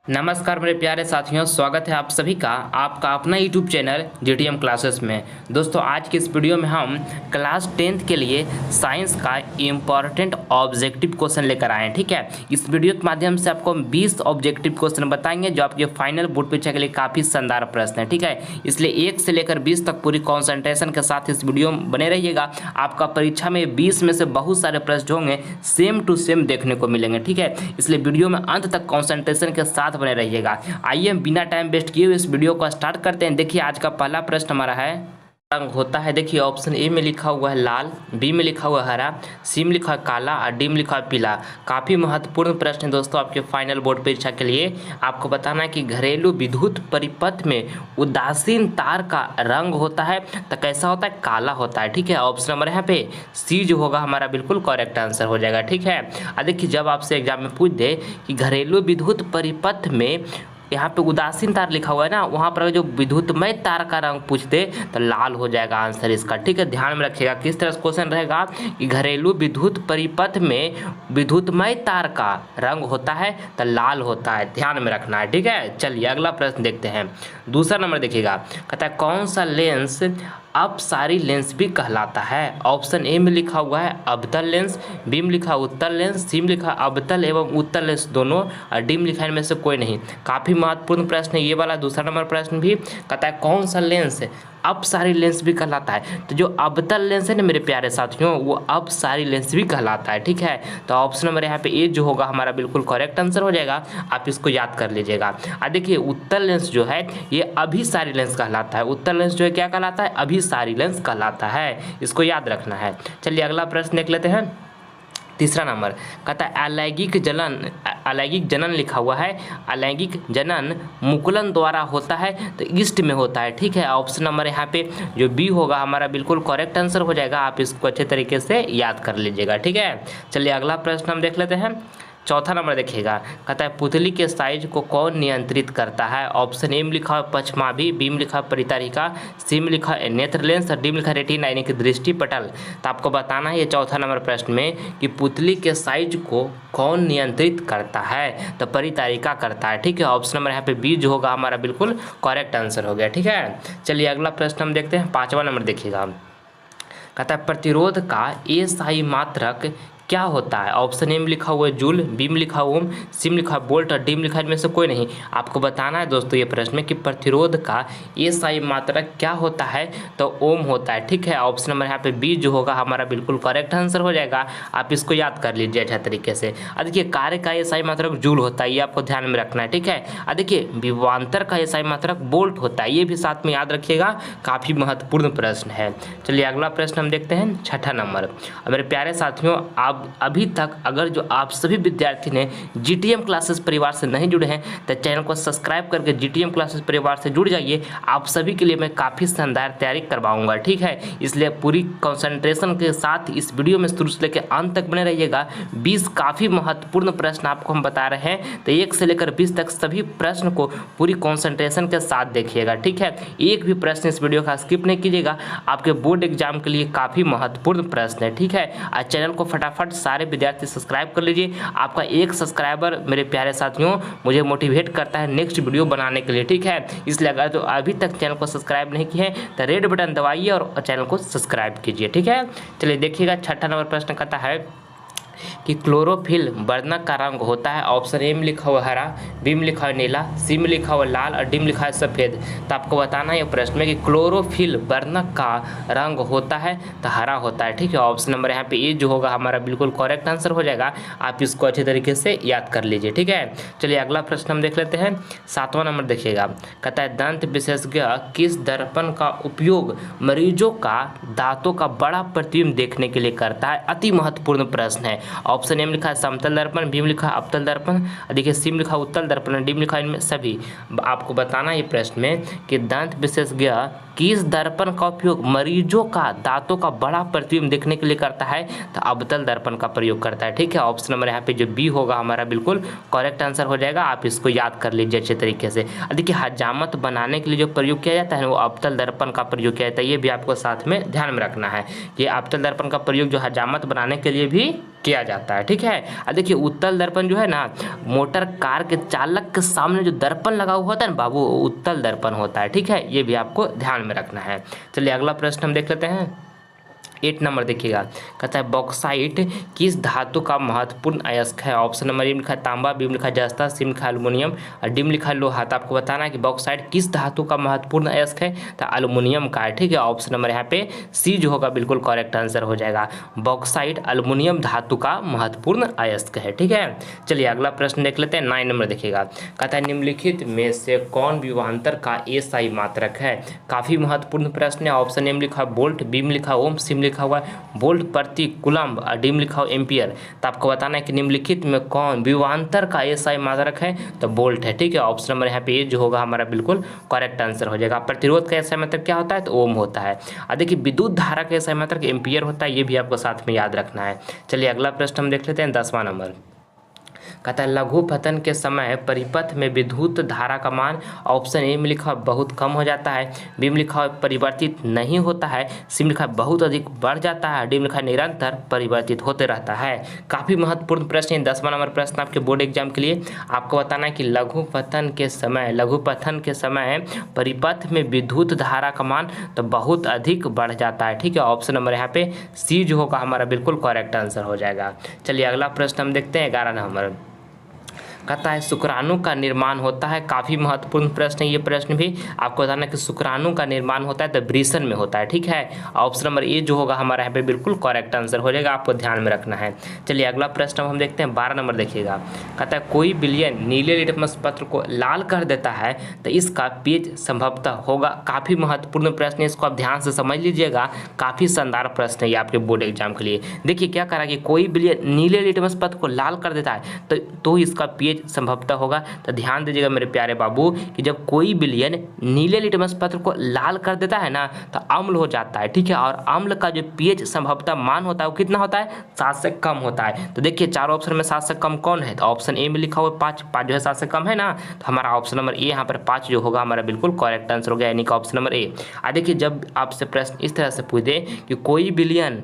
नमस्कार मेरे प्यारे साथियों, स्वागत है आप सभी का आपका अपना यूट्यूब चैनल जीटीएम क्लासेस में। दोस्तों, आज के इस वीडियो में हम क्लास 10th के लिए साइंस का इम्पॉर्टेंट ऑब्जेक्टिव क्वेश्चन लेकर आए हैं। ठीक है, इस वीडियो के माध्यम से आपको 20 ऑब्जेक्टिव क्वेश्चन बताएंगे जो आपके फाइनल बोर्ड परीक्षा के लिए काफ़ी शानदार प्रश्न है। ठीक है, इसलिए 1 से लेकर 20 तक पूरी कॉन्सेंट्रेशन के साथ इस वीडियो में बने रहिएगा। आपका परीक्षा में 20 में से बहुत सारे प्रश्न होंगे सेम टू सेम देखने को मिलेंगे। ठीक है, इसलिए वीडियो में अंत तक कॉन्सेंट्रेशन के साथ बने रहिएगा। आइए हम बिना टाइम वेस्ट किए हुए इस वीडियो को स्टार्ट करते हैं। देखिए, आज का पहला प्रश्न हमारा है, रंग होता है। देखिए, ऑप्शन ए में लिखा हुआ है लाल, बी में लिखा हुआ है हरा, सी में लिखा है काला और डी में लिखा है पीला। काफ़ी महत्वपूर्ण प्रश्न है दोस्तों आपके फाइनल बोर्ड परीक्षा के लिए। आपको बताना है कि घरेलू विद्युत परिपथ में उदासीन तार का रंग होता है तो कैसा होता है? काला होता है। ठीक है, ऑप्शन नंबर यहाँ पे सी जो होगा हमारा बिल्कुल करेक्ट आंसर हो जाएगा। ठीक है, अब देखिए, जब आपसे एग्जाम में पूछ दे कि घरेलू विद्युत परिपथ में यहाँ पे उदासीन तार लिखा हुआ है ना, वहाँ पर जो विद्युतमय तार का रंग पूछते तो लाल हो जाएगा आंसर इसका। ठीक है, ध्यान में रखिएगा किस तरह से क्वेश्चन रहेगा कि घरेलू विद्युत परिपथ में विद्युतमय तार का रंग होता है तो लाल होता है, ध्यान में रखना है। ठीक है, चलिए अगला प्रश्न देखते हैं। दूसरा नंबर देखिएगा, कहता है कौन सा लेंस अपसारी लेंस भी कहलाता है? ऑप्शन ए में लिखा हुआ है अवतल लेंस, बी में लिखा उत्तल लेंस, सी में लिखा अवतल एवं उत्तल लेंस दोनों, और डी में लिखा इनमें से कोई नहीं। काफ़ी महत्वपूर्ण प्रश्न है ये वाला। दूसरा नंबर प्रश्न भी कहता है कौन सा लेंस अपसारी लेंस भी कहलाता है? तो जो अवतल लेंस है ना मेरे प्यारे साथियों, वो अपसारी लेंस भी कहलाता है। ठीक है, तो ऑप्शन नंबर यहाँ पे ए जो होगा हमारा बिल्कुल करेक्ट आंसर हो जाएगा। आप इसको याद कर लीजिएगा। देखिए, उत्तल लेंस जो है ये अभिसारी लेंस कहलाता है। उत्तल लेंस जो है क्या कहलाता है? अभिसारी लेंस कहलाता है, इसको याद रखना है। चलिए अगला प्रश्न देख लेते हैं। तीसरा नंबर कहता है अलैंगिक जनन लिखा हुआ है। अलैंगिक जनन मुकुलन द्वारा होता है तो ईस्ट में होता है। ठीक है, ऑप्शन नंबर यहाँ पे जो बी होगा हमारा बिल्कुल करेक्ट आंसर हो जाएगा। आप इसको अच्छे तरीके से याद कर लीजिएगा। ठीक है, चलिए अगला प्रश्न हम देख लेते हैं। चौथा नंबर देखिएगा, कहता है पुतली के साइज को कौन नियंत्रित करता है? ऑप्शन ए में लिखा है पक्षमाभि, बी में लिखा है परितारिका, सी में लिखा है नेत्र लेंस और डी में लिखा है रेटिना यानी कि दृष्टि पटल। तो आपको बताना है ये चौथा नंबर प्रश्न में कि पुतली के साइज को कौन नियंत्रित करता है? तो परितारिका करता है। ठीक है, ऑप्शन नंबर यहाँ पे बी जो होगा हमारा बिल्कुल करेक्ट आंसर हो गया। ठीक है, चलिए अगला प्रश्न हम देखते हैं। पाँचवा नंबर देखिएगा, कहता है प्रतिरोध का एसआई मात्रक क्या होता है? ऑप्शन ए में लिखा हुआ है जूल, बी में लिखा हुआ ओम, सी में लिखा है वोल्ट और डी में लिखा है इनमें से कोई नहीं। आपको बताना है दोस्तों ये प्रश्न में कि प्रतिरोध का एसआई मात्रक क्या होता है? तो ओम होता है। ठीक है, ऑप्शन नंबर यहाँ पे बी जो होगा हमारा बिल्कुल करेक्ट आंसर हो जाएगा। आप इसको याद कर लीजिए अच्छा तरीके से। देखिए, कार्य का एसआई मात्रक जूल होता है, ये आपको ध्यान में रखना है। ठीक है, देखिए विभवांतर का एसआई मात्रक वोल्ट होता है, ये भी साथ में याद रखिएगा। काफ़ी महत्वपूर्ण प्रश्न है। चलिए अगला प्रश्न हम देखते हैं। छठा नंबर, मेरे प्यारे साथियों, आप अभी तक अगर जो आप सभी विद्यार्थी ने जीटीएम क्लासेस परिवार से नहीं जुड़े हैं तो चैनल को सब्सक्राइब करके जीटीएम क्लासेस परिवार से जुड़ जाइए। आप सभी के लिए मैं काफ़ी शानदार तैयारी करवाऊंगा। ठीक है, इसलिए पूरी कंसंट्रेशन के साथ इस वीडियो में शुरू से लेकर अंत तक बने रहिएगा। 20 काफ़ी महत्वपूर्ण प्रश्न आपको हम बता रहे हैं, तो 1 से लेकर 20 तक सभी प्रश्न को पूरी कंसंट्रेशन के साथ देखिएगा। ठीक है, एक भी प्रश्न इस वीडियो का स्किप नहीं कीजिएगा। आपके बोर्ड एग्जाम के लिए काफ़ी महत्वपूर्ण प्रश्न है। ठीक है, और चैनल को फटाफट सारे विद्यार्थी सब्सक्राइब कर लीजिए। आपका एक सब्सक्राइबर मेरे प्यारे साथियों मुझे मोटिवेट करता है नेक्स्ट वीडियो बनाने के लिए। ठीक है, इसलिए अगर तो अभी तक चैनल को सब्सक्राइब नहीं किए हैं तो रेड बटन दबाइए और चैनल को सब्सक्राइब कीजिए। ठीक है, चलिए देखिएगा। छठा नंबर प्रश्न कहता है कि क्लोरोफिल वर्णक का रंग होता है। ऑप्शन ए में लिखा हुआ हरा, बी में लिखा हुआ नीला, सी में लिखा हुआ लाल और डी में लिखा है सफ़ेद। तो आपको बताना है ये प्रश्न में कि क्लोरोफिल वर्णक का रंग होता है तो हरा होता है। ठीक है, ऑप्शन नंबर यहाँ पे ए जो होगा हमारा बिल्कुल करेक्ट आंसर हो जाएगा। आप इसको अच्छे तरीके से याद कर लीजिए। ठीक है, चलिए अगला प्रश्न हम देख लेते हैं। सातवां नंबर देखिएगा, कहता है दंत विशेषज्ञ किस दर्पण का उपयोग मरीजों का दांतों का बड़ा प्रतिबिंब देखने के लिए करता है? अति महत्वपूर्ण प्रश्न है। ऑप्शन ए में लिखा है समतल दर्पण, बी में लिखा है अवतल दर्पण, देखिए सी में लिखा है उत्तल दर्पण, डी में लिखा है इनमें सभी। आपको बताना है ये प्रश्न में कि दंत विशेषज्ञ किस दर्पण का उपयोग मरीजों का दांतों का बड़ा प्रतिबिंब देखने के लिए करता है? तो अवतल दर्पण का प्रयोग करता है। ठीक है, ऑप्शन नंबर यहाँ पे जो बी होगा हमारा बिल्कुल करेक्ट आंसर हो जाएगा। आप इसको याद कर लीजिए अच्छे तरीके से। देखिए हजामत बनाने के लिए जो प्रयोग किया जाता है वो अवतल दर्पण का प्रयोग किया जाता है। ये भी आपको साथ में ध्यान में रखना है कि अवतल दर्पण का प्रयोग जो हजामत बनाने के लिए भी किया जाता है। ठीक है, अब देखिए उत्तल दर्पण जो है ना, मोटर कार के चालक के सामने जो दर्पण लगा हुआ होता है ना बाबू, उत्तल दर्पण होता है। ठीक है, ये भी आपको ध्यान में रखना है। चलिए अगला प्रश्न हम देख लेते हैं। 8 नंबर देखिएगा, कहता है बॉक्साइट किस धातु का महत्वपूर्ण अयस्क है? ऑप्शन नंबर ए में लिखा है तांबा, बी में लिखा है जस्ता, सी में लिखा है एल्युमिनियम और डी में लिखा है लोहा। तो आपको बताना है कि बॉक्साइट किस धातु का महत्वपूर्ण अयस्क है? तो एल्युमिनियम का है। ठीक है, ऑप्शन नंबर यहाँ पे सी जो होगा बिल्कुल करेक्ट आंसर हो जाएगा। बॉक्साइट एल्युमिनियम धातु का महत्वपूर्ण अयस्क है। ठीक है, चलिए अगला प्रश्न देख लेते हैं। 9 नंबर देखिएगा, कहता है निम्नलिखित में से कौन विभवांतर का एसआई मात्रक है? काफी महत्वपूर्ण प्रश्न है। ऑप्शन ए में लिखा वोल्ट, बी में लिखा ओम, सी में लिखा हुआ वोल्ट प्रति कूलम्ब और डी में लिखा हुआ एम्पियर। तो आपको बताना है कि निम्नलिखित में कौन विभवांतर का एसआई मात्रक है? तो वोल्ट है। ठीक है, ऑप्शन नंबर यहाँ पे ए जो होगा हमारा बिल्कुल करेक्ट आंसर हो जाएगा। प्रतिरोध का एसआई मात्रक क्या होता है? तो ओम होता है। और देखिए विद्युत धारा का एसआई मात्रक एम्पियर होता है। ये भी आपको साथ में याद रखना है। चलिए अगला प्रश्न हम देख लेते हैं। 10वां नंबर कहता है लघु पतन के समय परिपथ में विद्युत धारा का मान ऑप्शन ए में लिखा बहुत कम हो जाता है, बी में लिखा परिवर्तित नहीं होता है, सी में लिखा बहुत अधिक बढ़ जाता है, डी में लिखा निरंतर परिवर्तित होते रहता है। काफ़ी महत्वपूर्ण प्रश्न है। 10वां नंबर प्रश्न आपके बोर्ड एग्जाम के लिए। आपको बताना है कि लघु पतन के समय परिपथ में विद्युत धारा का मान तो बहुत अधिक बढ़ जाता है। ठीक है, ऑप्शन नंबर यहाँ पे सी जो होगा हमारा बिल्कुल करेक्ट आंसर हो जाएगा। चलिए अगला प्रश्न हम देखते हैं। 11 नंबर कहता है शुक्राणु का निर्माण होता है। काफ़ी महत्वपूर्ण प्रश्न है ये प्रश्न भी। आपको बताना है कि शुक्राणु का निर्माण होता है तो वृषण में होता है। ठीक है, ऑप्शन नंबर ए जो होगा हमारा यहाँ पे बिल्कुल करेक्ट आंसर हो जाएगा। आपको ध्यान में रखना है। चलिए अगला प्रश्न हम देखते हैं। 12 नंबर देखिएगा, कहता है कोई विलयन नीले लिटमस पत्र को लाल कर देता है तो इसका पेज संभवतः होगा। काफ़ी महत्वपूर्ण प्रश्न है, इसको आप ध्यान से समझ लीजिएगा। काफ़ी शानदार प्रश्न है ये आपके बोर्ड एग्जाम के लिए। देखिए क्या करा कि कोई विलयन नीले लिटमस पत्र को लाल कर देता है तो इसका पेज संभवतः होगा। तो ध्यान दीजिएगा मेरे प्यारे बाबू कि जब कोई विलयन नीले लिटमस पत्र को लाल कर देता है ना तो अम्ल हो जाता है। ठीक है, और अम्ल का जो पीएच संभवतः मान होता है वो कितना होता है? 7 से कम होता है। तो देखिए चारों ऑप्शन में 7 से कम कौन है? तो ऑप्शन ए में लिखा हुआ 5 जो है 7 से कम है ना, तो हमारा ऑप्शन नंबर ए यहाँ पर 5 जो होगा हमारा बिल्कुल करेक्ट आंसर हो गया, यानी कि ऑप्शन नंबर ए। देखिए जब आपसे प्रश्न इस तरह से पूछ दे कि कोई विलयन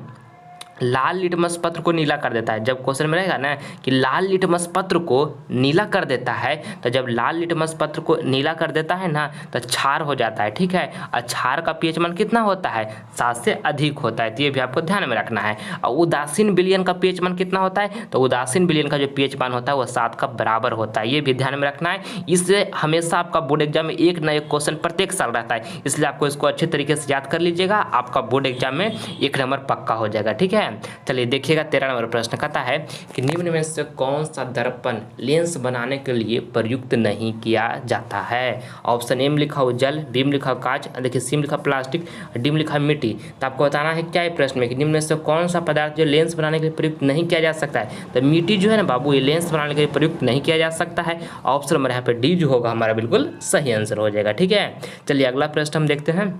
लाल लिटमस पत्र को नीला कर देता है, जब क्वेश्चन में रहेगा ना कि लाल लिटमस पत्र को नीला कर देता है, तो जब लाल लिटमस पत्र को नीला कर देता है ना तो क्षार हो जाता है। ठीक है, और क्षार का पीएच मान कितना होता है? 7 से अधिक होता है। तो ये भी आपको ध्यान में रखना है। और उदासीन विलयन का पीएच मान कितना होता है? तो उदासीन विलयन का जो पीएच मान होता है वो 7 का बराबर होता है। ये भी ध्यान में रखना है। इससे हमेशा आपका बोर्ड एग्जाम में एक न एक क्वेश्चन प्रत्येक साल रहता है, इसलिए आपको इसको अच्छे तरीके से याद कर लीजिएगा। आपका बोर्ड एग्जाम में 1 नंबर पक्का हो जाएगा। ठीक है, चलिए देखिएगा। 13 नंबर प्रश्न कहता है कि निम्न में से कौन सा दर्पण लेंस बनाने के लिए प्रयुक्त नहीं किया जाता है? ऑप्शन ए में लिखा हो जल, बी में लिखा हो कांच, देखिए सी में लिखा प्लास्टिक, डी में लिखा मिट्टी। तो आपको बताना है क्या है प्रश्न में कि निम्न में से कौन सा पदार्थ जो लेंस बनाने के लिए प्रयुक्त नहीं किया जा सकता है? तो मिट्टी जो है ना बाबू ये लेंस बनाने के लिए प्रयुक्त नहीं किया जा सकता है। ऑप्शन नंबर यहाँ पे डी जो होगा हमारा बिल्कुल सही आंसर हो जाएगा। ठीक है, चलिए अगला प्रश्न हम देखते हैं।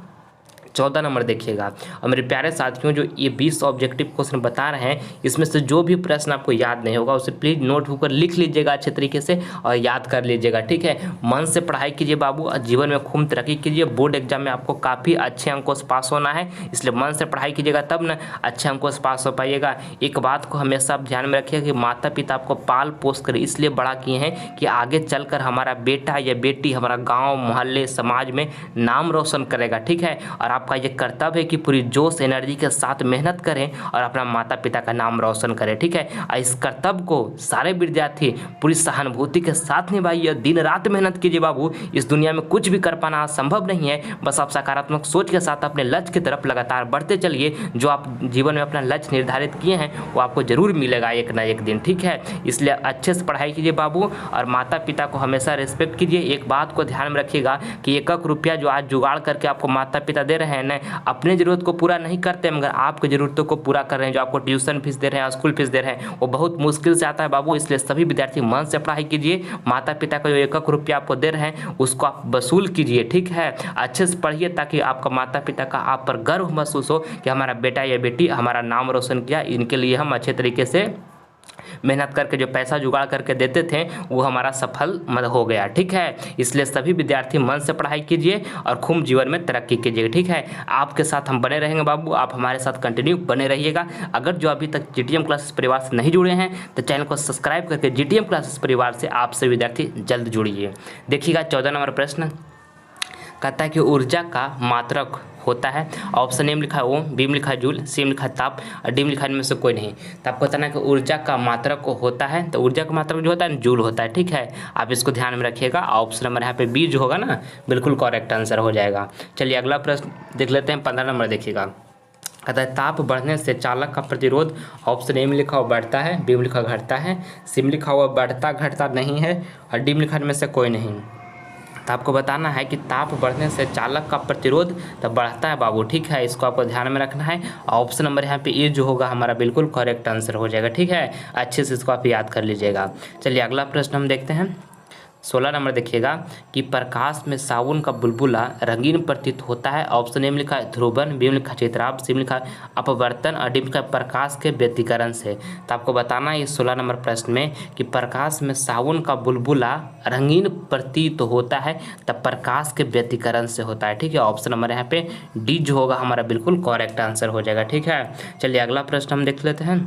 14 नंबर देखिएगा। और मेरे प्यारे साथियों जो ये 20 ऑब्जेक्टिव क्वेश्चन बता रहे हैं इसमें से जो भी प्रश्न आपको याद नहीं होगा उसे प्लीज़ नोटबुक पर लिख लीजिएगा अच्छे तरीके से और याद कर लीजिएगा। ठीक है, मन से पढ़ाई कीजिए बाबू और जीवन में खूब तरक्की कीजिए। बोर्ड एग्जाम में आपको काफ़ी अच्छे अंकों से पास होना है, इसलिए मन से पढ़ाई कीजिएगा तब ना अच्छे अंकों से पास हो पाइएगा। एक बात को हमेशा आप ध्यान में रखिएगा कि माता पिता आपको पाल पोस कर इसलिए बड़ा किए हैं कि आगे चलकर हमारा बेटा या बेटी हमारा गाँव मोहल्ले समाज में नाम रोशन करेगा। ठीक है, और आपका ये कर्तव्य है कि पूरी जोश एनर्जी के साथ मेहनत करें और अपना माता पिता का नाम रोशन करें। ठीक है, इस कर्तव्य को सारे विद्यार्थी पूरी सहानुभूति के साथ निभाइए, दिन रात मेहनत कीजिए बाबू। इस दुनिया में कुछ भी कर पाना संभव नहीं है, बस आप सकारात्मक सोच के साथ अपने लक्ष्य की तरफ लगातार बढ़ते चलिए। जो आप जीवन में अपना लक्ष्य निर्धारित किए हैं वो आपको जरूर मिलेगा एक ना एक दिन। ठीक है, इसलिए अच्छे से पढ़ाई कीजिए बाबू और माता पिता को हमेशा रिस्पेक्ट कीजिए। एक बात को ध्यान में रखिएगा कि 1 रुपया जो आज जुगाड़ करके आपको माता पिता दे रहे हैं ना, अपने ज़रूरत को पूरा नहीं करते मगर आपकी ज़रूरतों को पूरा कर रहे हैं। जो आपको ट्यूशन फीस दे रहे हैं, स्कूल फीस दे रहे हैं, वो बहुत मुश्किल से आता है बाबू। इसलिए सभी विद्यार्थी मन से पढ़ाई कीजिए। माता पिता का जो 1-1 रुपया आपको दे रहे हैं उसको आप वसूल कीजिए, ठीक है। अच्छे से पढ़िए ताकि आपका माता पिता का आप पर गर्व महसूस हो कि हमारा बेटा या बेटी हमारा नाम रोशन किया। इनके लिए हम अच्छे तरीके से मेहनत करके जो पैसा जुगाड़ करके देते थे वो हमारा सफल हो गया, ठीक है। इसलिए सभी विद्यार्थी मन से पढ़ाई कीजिए और खूब जीवन में तरक्की कीजिए, ठीक है। आपके साथ हम बने रहेंगे बाबू, आप हमारे साथ कंटिन्यू बने रहिएगा। अगर जो अभी तक जीटीएम क्लासेस परिवार से नहीं जुड़े हैं तो चैनल को सब्सक्राइब करके जीटीएम क्लासेस परिवार से आप सभी विद्यार्थी जल्द जुड़िए। देखिएगा 14 नंबर प्रश्न कहता है कि ऊर्जा का मात्रक होता है। ऑप्शन ए में लिखा है ओम, बी में लिखा है जूल, सी में लिखा है ताप और डी में लिखा है इनमें से कोई नहीं। तो आपको बताना है कि ऊर्जा का मात्रक होता है, तो ऊर्जा का मात्रक जो होता है जूल होता है, ठीक है। आप इसको ध्यान में रखिएगा। ऑप्शन नंबर यहाँ पे बी जो होगा ना बिल्कुल करेक्ट आंसर हो जाएगा। चलिए अगला प्रश्न देख लेते हैं। 15 नंबर देखिएगा। कहता है ताप बढ़ने से चालक का प्रतिरोध। ऑप्शन ए में लिखा हुआ बढ़ता है, बी में लिखा हुआ घटता है, सी में लिखा हुआ बढ़ता घटता नहीं है और डी में लिखा इनमें से कोई नहीं। तो आपको बताना है कि ताप बढ़ने से चालक का प्रतिरोध तो बढ़ता है बाबू, ठीक है। इसको आपको ध्यान में रखना है। ऑप्शन नंबर यहाँ पे ए जो होगा हमारा बिल्कुल करेक्ट आंसर हो जाएगा, ठीक है। अच्छे से इसको आप याद कर लीजिएगा। चलिए अगला प्रश्न हम देखते हैं। 16 नंबर देखिएगा कि प्रकाश में साबुन का बुलबुला रंगीन प्रतीत होता है। ऑप्शन ए में लिखा है ध्रुवन, बी में लिखा है चित्राभ, सी में लिखा है अपवर्तन और डी में लिखा है प्रकाश के व्यतिकरण से। तो आपको बताना है इस 16 नंबर प्रश्न में कि प्रकाश में साबुन का बुलबुला रंगीन प्रतीत होता है तब प्रकाश के व्यतिकरण से होता है, ठीक है। ऑप्शन नंबर यहाँ पे डी जो होगा हमारा बिल्कुल करेक्ट आंसर हो जाएगा, ठीक है। चलिए अगला प्रश्न हम देख लेते हैं।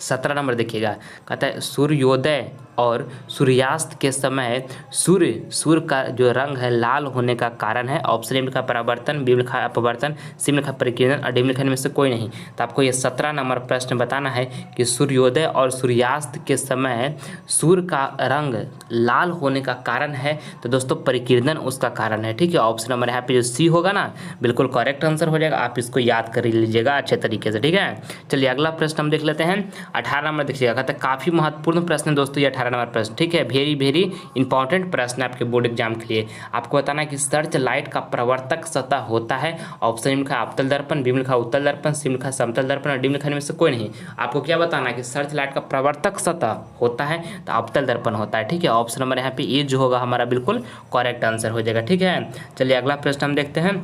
17 नंबर देखिएगा। कहता है सूर्योदय और सूर्यास्त के समय सूर्य का जो रंग है लाल होने का कारण है। ऑप्शन ए में लिखा परावर्तन, बी में लिखा अपवर्तन, सी में लिखा परिकिरण और डी में लिखा इनमें से कोई नहीं। तो आपको ये 17 नंबर प्रश्न बताना है कि सूर्योदय और सूर्यास्त के समय सूर्य का रंग लाल होने का कारण है। तो दोस्तों परिकिरण उसका कारण है, ठीक है। ऑप्शन नंबर यहाँ पे जो सी होगा ना बिल्कुल करेक्ट आंसर हो जाएगा। आप इसको याद कर लीजिएगा अच्छे तरीके से, ठीक है। चलिए अगला प्रश्न हम देख लेते हैं। 18 नंबर देखिएगा। कहता है काफ़ी महत्वपूर्ण प्रश्न दोस्तों ये 18 नंबर प्रश्न, ठीक है। वेरी इंपॉर्टेंट प्रश्न आपके बोर्ड एग्जाम के लिए। आपको बताना है कि सर्च लाइट का प्रवर्तक सतह होता है। ऑप्शन में लिखा है अवतल दर्पण, बी में लिखा है उत्तल दर्पण, सी में लिखा है समतल दर्पण और डी में लिखा इनमें से कोई नहीं। आपको क्या बताना है कि सर्च लाइट का प्रवर्तक सतह होता है तो अवतल दर्पण होता है, ठीक है। ऑप्शन नंबर यहाँ पे ए जो होगा हमारा बिल्कुल करेक्ट आंसर हो जाएगा, ठीक है। चलिए अगला प्रश्न हम देखते हैं।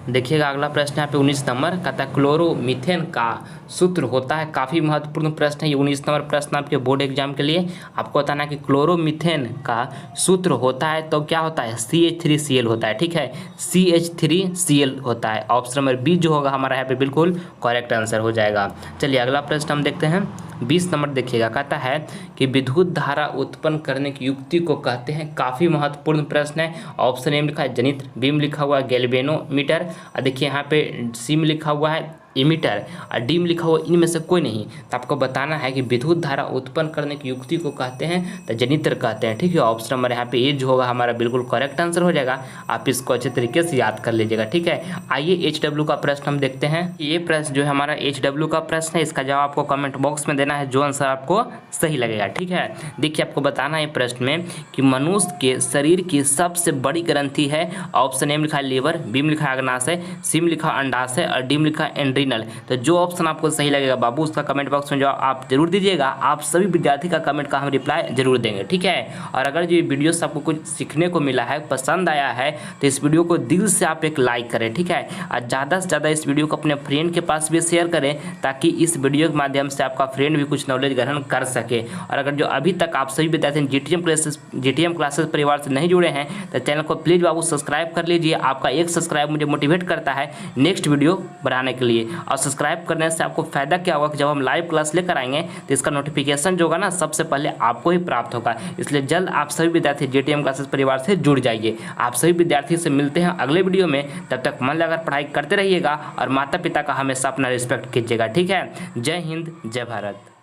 देखिएगा अगला प्रश्न यहाँ पे 19 नंबर कहता है क्लोरोमीथेन का सूत्र होता है। काफ़ी महत्वपूर्ण प्रश्न है ये 19 नंबर प्रश्न आपके बोर्ड एग्जाम के लिए। आपको बताना है कि क्लोरोमीथेन का सूत्र होता है तो क्या होता है CH3Cl होता है, ठीक है। CH3Cl होता है। ऑप्शन नंबर बी जो होगा हमारा यहाँ पे बिल्कुल करेक्ट आंसर हो जाएगा। चलिए अगला प्रश्न हम देखते हैं। 20 नंबर देखिएगा। कहता है कि विद्युत धारा उत्पन्न करने की युक्ति को कहते हैं। काफ़ी महत्वपूर्ण प्रश्न है। ऑप्शन ए में लिखा है जनित्र, बी में लिखा हुआ है गैल्वेनोमीटर और देखिए यहाँ पे सी में लिखा हुआ है इमीटर और डी में लिखा हुआ इनमें से कोई नहीं। तो आपको बताना है कि विद्युत धारा उत्पन्न करने की युक्ति को कहते हैं तो जनित्र कहते हैं, ठीक है। ऑप्शन नंबर यहाँ पे ए जो होगा हमारा बिल्कुल करेक्ट आंसर हो जाएगा। आप इसको अच्छे तरीके से याद कर लीजिएगा, ठीक है। आइए HW का प्रश्न हम देखते हैं। ये प्रश्न जो है हमारा HW का प्रश्न है, इसका जवाब आपको कमेंट बॉक्स में देना है जो आंसर आपको सही लगेगा, ठीक है। देखिए आपको बताना है प्रश्न में कि मनुष्य के शरीर की सबसे बड़ी ग्रंथि है। ऑप्शन ए में लिखा है लीवर, बी में लिखा है अग्नाशय, सी में लिखा है अंडाशय और डी में लिखा है एंड्रीनल। तो जो ऑप्शन आपको सही लगेगा बाबू उसका कमेंट बॉक्स में जवाब आप जरूर दीजिएगा। आप सभी विद्यार्थी का कमेंट का हम रिप्लाई जरूर देंगे, ठीक है। और अगर जो वीडियो से आपको कुछ सीखने को मिला है, पसंद आया है तो इस वीडियो को दिल से आप एक लाइक करें, ठीक है। और ज़्यादा से ज़्यादा इस वीडियो को अपने फ्रेंड के पास भी शेयर करें ताकि इस वीडियो के माध्यम से आपका फ्रेंड भी कुछ नॉलेज ग्रहण कर सके। और अगर जो अभी तक आप सभी विद्यार्थी जीटीएम क्लासेस परिवार से नहीं जुड़े हैं तो चैनल को प्लीज़ बाबू सब्सक्राइब कर लीजिए। आपका एक सब्सक्राइब मुझे मोटिवेट करता है नेक्स्ट वीडियो बनाने के लिए। और सब्सक्राइब करने से आपको फ़ायदा क्या होगा कि जब हम लाइव क्लास लेकर आएंगे तो इसका नोटिफिकेशन जो होगा ना सबसे पहले आपको ही प्राप्त होगा। इसलिए जल्द आप सभी विद्यार्थी जीटीएम क्लासेस परिवार से जुड़ जाइए। आप सभी विद्यार्थी से मिलते हैं अगले वीडियो में। तब तक मन लगाकर पढ़ाई करते रहिएगा और माता पिता का हमेशा अपना रिस्पेक्ट कीजिएगा, ठीक है। जय हिंद, जय भारत।